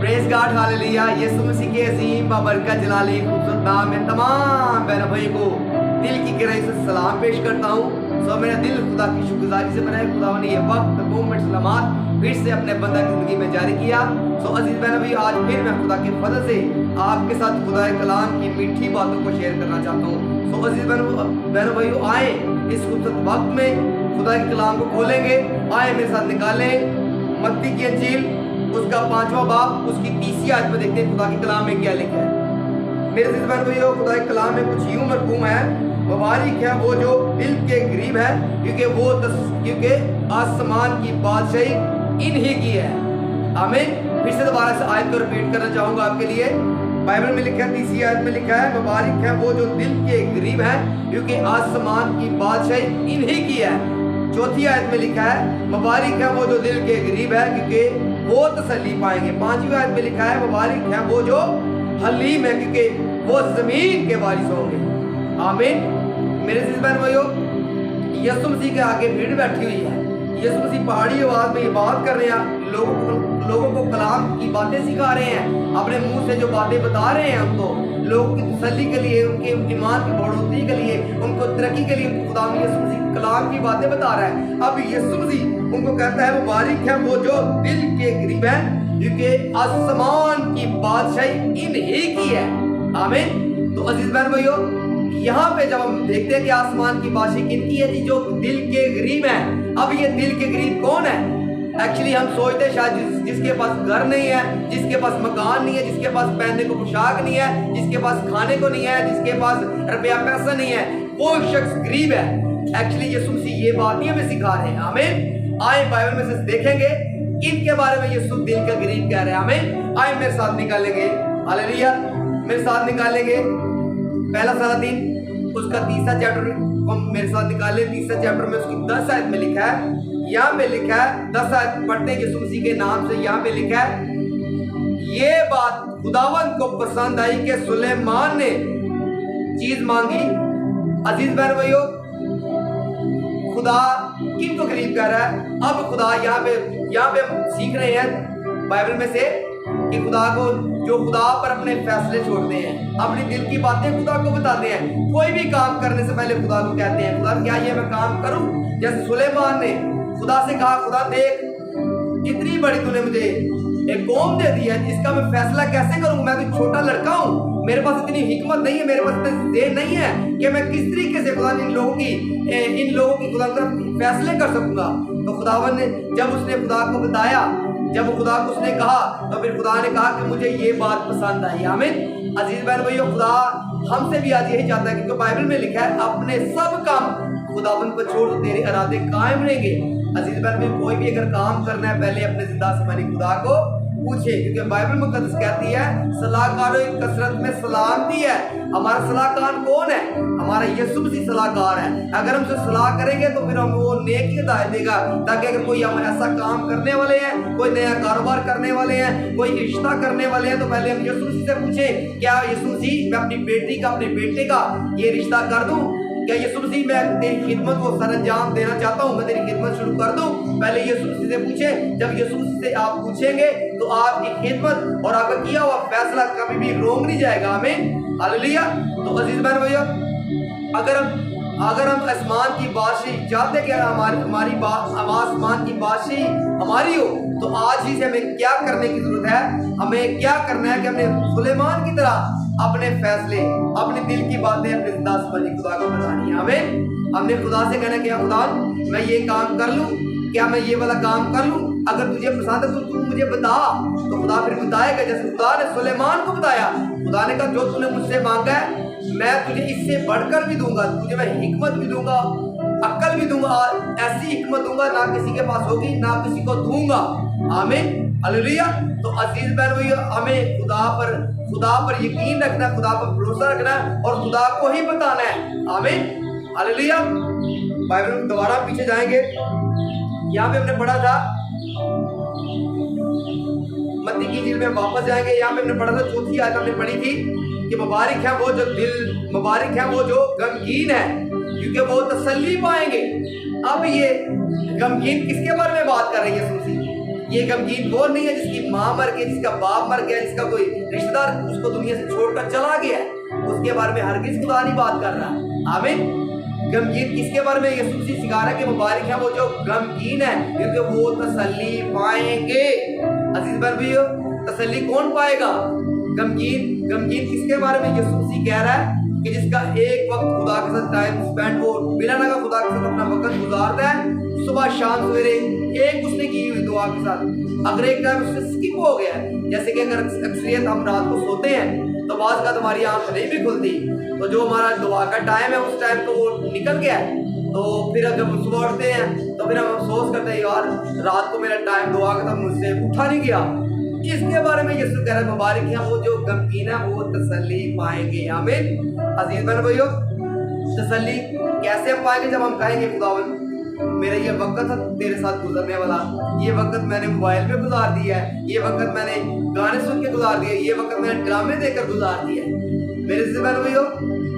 Praise God, hallelujah. Yeshu Masih के अजीम बाबरकत जलाली खूबसूरत नाम में तमाम बहन भाई को दिल की गहराई से सलाम पेश करता हूँ। सो मेरा दिल खुदा की शुक्रगुजारी से बना है। खुदा ने ये वक्त मोमेंट सलामत फिर से अपने बंदा की ज़िंदगी में जारी किया। सो अजीज बहन भाई, आज फिर मैं खुदा के फजल से आपके साथ खुदा कलाम की मीठी बातों को शेयर करना चाहता हूँ। सो अजीज बहन भाई, आए इस खूबसूरत वक्त में खुदा के कलाम को खोलेंगे। आए मेरे साथ निकालें मत्ती की अंजील उसका 5वां बाब उसकी 30वीं आयत में देखते हैं खुदा के कलाम में क्या लिखा है। मेरे अजीज बहन भाइयों, खुदा के कलाम में कुछ यूं मरकूम है, मुबारक है वो जो दिल के गरीब है, क्योंकि आसमान की बादशाही इन्हीं की है। आमीन। फिर से दोबारा से आयत को रिपीट करना चाहूंगा आपके लिए। बाइबल में लिखा है, 30वीं आयत में लिखा है, मुबारक है वो जो दिल के गरीब है, क्योंकि आसमान की बादशाही इन्हीं की है। 4थी आयत में लिखा है, मुबारक है वो जो दिल के गरीब है, क्योंकि वो तसल्ली पाएंगे। 5वीं आयत में लिखा है, मुबारक है वो जो हलीम है, क्योंकि वो जमीन के वारिस होंगे। आमीन। मेरे अजीज बहन भाइयों, यीशु मसीह के आगे भीड़ बैठी हुई है। यीशु मसीह पहाड़ी आवाज में ये बात कर रहे हैं, लोगों को कलाम की बातें सिखा रहे हैं, अपने मुंह से जो बातें बता रहे हैं हमको, लोगों की तसल्ली के लिए, उनके ईमान की बढ़ोतरी के लिए, उनको तरक्की के लिए खुदा यीशु मसीह कलाम की बातें बता रहा है। अब यीशु मसीह उनको कहता है, मुबारक है वो जो दिल के गरीब है, क्योंकि आसमान की बादशाही इन्हीं की है। आमीन। तो अजीज बहन भाइयों, यहाँ पे जब हम देखते हैं कि आसमान की बादशाही किनकी है, जो दिल के गरीब है। अब ये दिल के गरीब कौन है? एक्चुअली हम सोचते हैं शायद जिसके पास घर नहीं है, जिसके पास मकान नहीं है, जिसके पास पहनने को पोशाक नहीं है, जिसके पास खाने को नहीं है, जिसके पास रुपया पैसा नहीं है, वो शख्स गरीब है। एक्चुअली यीशु मसीह ये बात नहीं हमें सिखा रहे हैं। आमीन। आए बाइबल में से देखेंगे इनके बारे में यीशु दिल का गरीब कह रहे हैं। आमीन। आए मेरे साथ निकालेंगे, हालेलुया, मेरे साथ निकालेंगे पहला सलातीन उसका 3रा चैप्टर मेरे साथ निकाले। 3रा चैप्टर में उसकी 10 आयत में लिखा है, यहाँ पे लिखा है, 10 आयत पढ़ते हैं यीशु मसीह के नाम से। यहाँ पे लिखा है, ये बात खुदावंद को पसंद आई कि सुलेमान ने चीज मांगी। अजीज बहन भाइयों, खुदा किनको करीब कर रहा है? अब खुदा यहाँ पे हम सीख रहे हैं बाइबल में से कि खुदा को, जो खुदा पर अपने फैसले छोड़ते हैं, अपनी दिल की बातें खुदा को बताते हैं, कोई भी काम करने से पहले खुदा को कहते हैं, खुदा क्या ये मैं काम करूं? जैसे सुलेमान ने खुदा से कहा, खुदा देख इतनी बड़ी तूने मुझे एक कौम दे दी है, इसका मैं फैसला कैसे करूंगा? मैं तो छोटा लड़का हूँ, मेरे पास इतनी हिकमत नहीं है, मेरे पास इतनी देर नहीं है कि मैं किस तरीके से खुदा इन लोगों की खुदा का फैसले कर सकूंगा। तो खुदावन ने जब उसने खुदा को बताया, जब खुदा को उसने कहा, तो फिर खुदा ने कहा कि मुझे ये बात पसंद आई। आमीन। अजीज बहन भाइयों, खुदा हमसे भी आज यही चाहता है, क्योंकि बाइबल में लिखा है, अपने सब काम खुदावन पर छोड़ दो, तेरे इरादे कायम रहेंगे। अजीज बहन भाई, कोई भी अगर काम करना है, पहले अपने जिंदा आसमानी खुदा को पूछे, क्योंकि बाइबल मुकद्दस कहती है, सलाहकारों की कसरत में सलामती है। हमारा सलाहकार कौन है? हमारा यीशु मसीह सलाहकार है। अगर हमसे सलाह करेंगे तो फिर हम वो नेकी हिदायत देगा, ताकि अगर कोई हम ऐसा काम करने वाले हैं, कोई नया कारोबार करने वाले हैं, कोई रिश्ता करने वाले हैं, तो पहले हम यीशु मसीह से पूछें, क्या यीशु मसीह मैं अपनी बेटी का, अपने बेटे का ये रिश्ता कर दूं? क्या यीशु मसीह मैं तेरी खिदमत को सरंजाम देना चाहता हूँ, मैं तेरी खिदमत शुरू कर दूं? पहले यीशु मसीह से पूछें। जब यीशु मसीह से आप पूछेंगे तो आपकी खिदमत और आपका किया हुआ फैसला कभी भी रोंग नहीं जाएगा। आमीन। हालेलुया। तो अजीज बहन भैया, अगर हम आसमान की बादशाही चाहते कि हमारी आसमान की बादशाही हमारी हो, तो आज ही से हमें क्या करने की जरूरत है? हमें क्या करना है कि हमने सुलेमान की तरह अपने फैसले, अपने दिल की बातें अपने जिंदा आसमानी खुदा को बतानी है। हमने खुदा से कहना कि खुदा मैं ये काम कर लूं, क्या मैं ये वाला काम कर लूं? अगर तुझे पसंद है तो तू मुझे बता। तो खुदा फिर बताएगा, जैसे खुदा ने सुलेमान को बताया। खुदा ने कहा, जो तूने मुझसे मांगा है मैं तुझे इससे बढ़कर भी दूंगा, तुझे मैं हिकमत भी दूंगा, अक्ल भी दूंगा, ऐसी हिकमत दूंगा ना किसी के पास होगी, ना किसी को दूंगा। आमीन। हालेलुया। तो अजीज बहन भैया, हमें खुदा पर यकीन रखना, खुदा पर भरोसा रखना और खुदा को ही बताना है। आमीन। हालेलुया। बाइबल दोबारा पीछे जाएंगे, यहाँ पे हमने पढ़ा था, मत्ती की इंजील में वापस जाएंगे। यहाँ पे हमने पढ़ा था, 4थी आयत हमने पढ़ी थी कि मुबारक है वो जो गमगीन है, क्योंकि वो तसल्ली पाएंगे। अब ये गमगीन किसके बारे में बात कर रही है? یہ غمگین وہ نہیں ہے جس کی ماں مر گئی، جس کا باپ مر گیا، جس کا کوئی رشتہ دار اس کو دنیا سے چھوڑ کر چلا گیا ہے، اس کے بارے میں ہرگز خدا نہیں بات کر رہا۔ آمین۔ غمگین کس کے بارے میں یسوع مسیح سکھا رہا ہے کہ مبارک ہے وہ جو غمگین ہے، کیونکہ وہ تسلی پائیں گے۔ عزیز بھائیو، تسلی کون پائے گا؟ غمگین کس کے بارے میں یسوع مسیح کہہ رہا ہے کہ جس کا ایک وقت خدا کے ساتھ ٹائم سپینڈ، وہ بلا نگاہ خدا کے ساتھ اپنا وقت گزارتا ہے، صبح شام سویرے ایک اس نے کی ہوئی دعا کے ساتھ۔ اگر ایک ٹائم اس سے سکپ ہو گیا ہے، جیسے کہ اگر اکثریت ہم رات کو سوتے ہیں تو بعض کا ہماری آنکھ نہیں بھی کھلتی، تو جو ہمارا دعا کا ٹائم ہے اس ٹائم تو وہ نکل گیا ہے، تو پھر جب ہم صبح اٹھتے ہیں تو پھر ہم افسوس کرتے ہیں یار رات کو میرا ٹائم دعا کا تھا، مجھ سے اٹھا نہیں گیا۔ اس کے بارے میں یسوع کہہ رہا ہے مبارک ہیں وہ جو غمگین ہے وہ تسلی پائیں گے۔ آمین۔ عزیز بھائیو، تسلی کیسے ہم پائیں گے؟ جب ہم کہیں گے خداوند میرا یہ وقت ہے تیرے ساتھ گزرنے والا، یہ وقت میں نے موبائل پہ گزار دیا ہے، یہ وقت میں نے گانے سن کے گزار دیا ہے، یہ وقت میں نے ڈرامے دیکھ کر گزار دیا ہے۔ میرے عزیز بھائیو،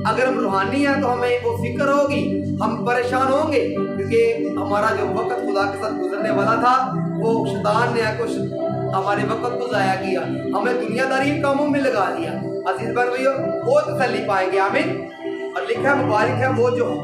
اگر ہم روحانی ہیں تو ہمیں وہ فکر ہوگی، ہم پریشان ہوں گے، کیونکہ ہمارا جو وقت خدا کے ساتھ گزرنے والا تھا وہ شیطان نے کچھ ہمارے وقت کو ضائع کیا، ہمیں دنیا داری کاموں میں لگا دیا۔ عزیز بھائیو، وہ تسلی پائیں گے۔ آمین۔ اور لکھا ہے مبارک ہے وہ جو